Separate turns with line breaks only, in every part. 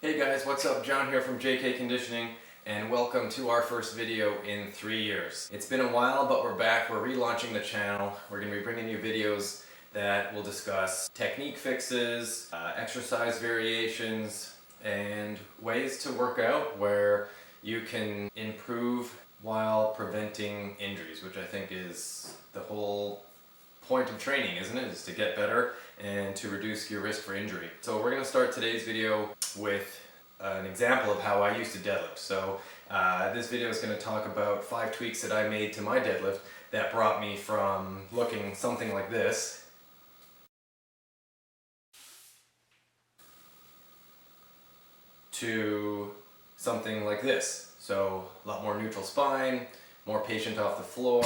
Hey guys, what's up? John here from JK Conditioning, and welcome to our first video in 3 years. It's been a while, but we're back. We're relaunching the channel. We're going to be bringing you videos that will discuss technique fixes, exercise variations, and ways to work out where you can improve while preventing injuries, which I think is the whole point of training, isn't it? Is to get better and to reduce your risk for injury. So we're going to start today's video with an example of how I used to deadlift. So this video is going to talk about 5 tweaks that I made to my deadlift that brought me from looking something like this to something like this. So a lot more neutral spine, more patient off the floor,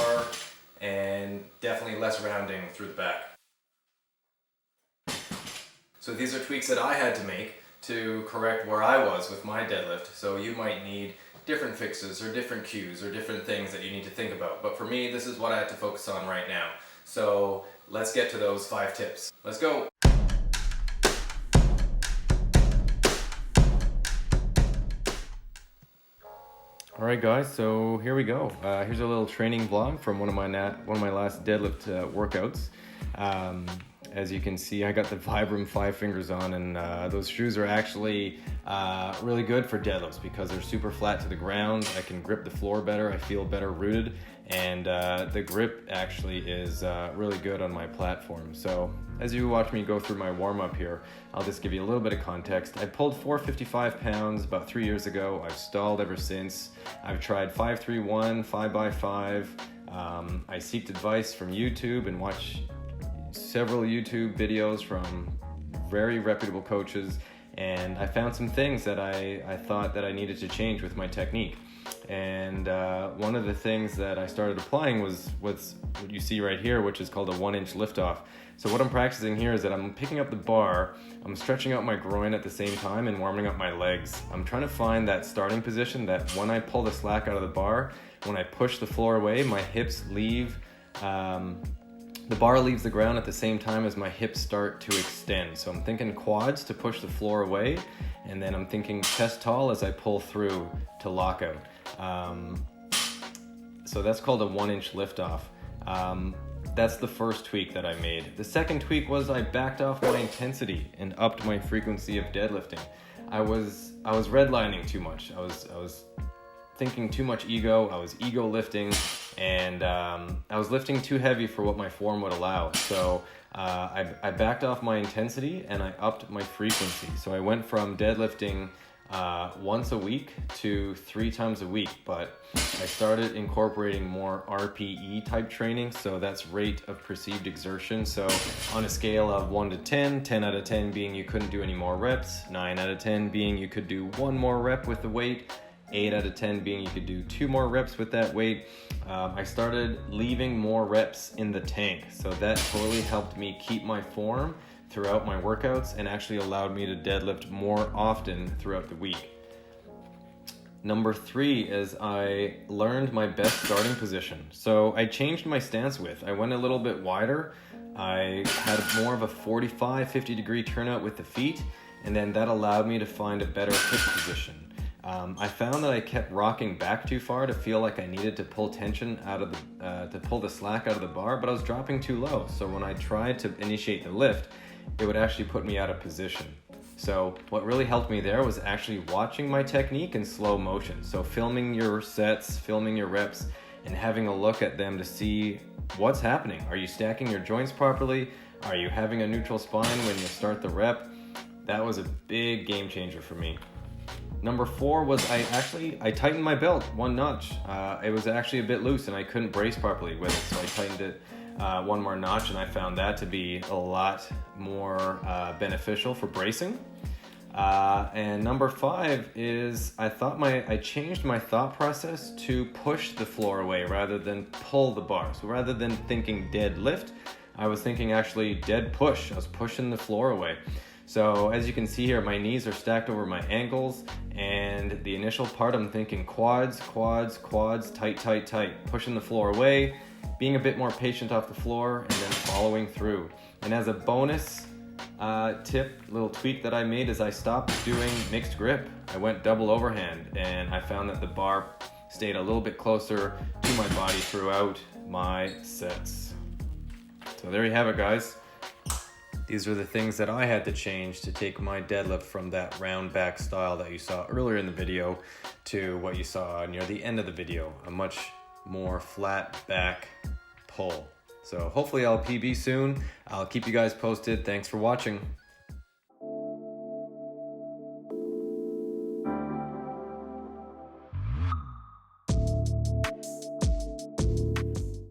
and definitely less rounding through the back. So these are tweaks that I had to make to correct where I was with my deadlift. So you might need different fixes or different cues or different things that you need to think about. But for me, this is what I had to focus on right now. So let's get to those 5 tips. Let's go. Alright guys, so here we go. Here's a little training vlog from one of my last deadlift workouts. As you can see, I got the Vibram 5 fingers on, and those shoes are actually really good for deadlifts because they're super flat to the ground. I can grip the floor better, I feel better rooted, and the grip actually is really good on my platform. So as you watch me go through my warm-up here, I'll just give you a little bit of context. I pulled 455 pounds about 3 years ago. I've stalled ever since. I've tried 531, 5x5. I seeked advice from YouTube and watched several YouTube videos from very reputable coaches, and I found some things that I thought that I needed to change with my technique. And one of the things that I started applying was what you see right here, which is called a 1-inch liftoff. So what I'm practicing here is that I'm picking up the bar, I'm stretching out my groin at the same time and warming up my legs. I'm trying to find that starting position that when I pull the slack out of the bar, when I push the floor away, my hips leave, the bar leaves the ground at the same time as my hips start to extend. So I'm thinking quads to push the floor away, and then I'm thinking chest tall as I pull through to lockout. So that's called a 1-inch liftoff. That's the first tweak that I made. The second tweak was I backed off my intensity and upped my frequency of deadlifting. I was redlining too much. I was thinking too much ego. I was ego lifting, and I was lifting too heavy for what my form would allow. So I backed off my intensity and I upped my frequency. So I went from deadlifting once a week to 3 times a week, but I started incorporating more RPE type training. So that's rate of perceived exertion. So on a scale of 1 to 10, 10 out of 10 being you couldn't do any more reps, 9 out of 10 being you could do 1 more rep with the weight, 8 out of 10 being you could do 2 more reps with that weight. I started leaving more reps in the tank. So that totally helped me keep my form throughout my workouts and actually allowed me to deadlift more often throughout the week. Number 3 is I learned my best starting position. So I changed my stance width. I went a little bit wider. I had more of a 45, 50 degree turnout with the feet, and then that allowed me to find a better hip position. I found that I kept rocking back too far to feel like I needed to pull tension out of to pull the slack out of the bar, but I was dropping too low. So when I tried to initiate the lift, it would actually put me out of position. So what really helped me there was actually watching my technique in slow motion. So filming your sets, filming your reps, and having a look at them to see what's happening. Are you stacking your joints properly? Are you having a neutral spine when you start the rep? That was a big game changer for me. Number 4 was I tightened my belt 1 notch. It was actually a bit loose and I couldn't brace properly with it, so I tightened it 1 more notch, and I found that to be a lot more beneficial for bracing. And number 5 is I changed my thought process to push the floor away rather than pull the bar. So rather than thinking dead lift, I was thinking actually dead push. I was pushing the floor away. So as you can see here, my knees are stacked over my ankles, and the initial part I'm thinking quads, quads, quads, tight, tight, tight, pushing the floor away, being a bit more patient off the floor, and then following through. And as a bonus, little tweak that I made is I stopped doing mixed grip. I went double overhand, and I found that the bar stayed a little bit closer to my body throughout my sets. So there you have it, guys. These are the things that I had to change to take my deadlift from that round back style that you saw earlier in the video to what you saw near the end of the video, a much more flat back pull. So hopefully I'll PB soon. I'll keep you guys posted. Thanks for watching.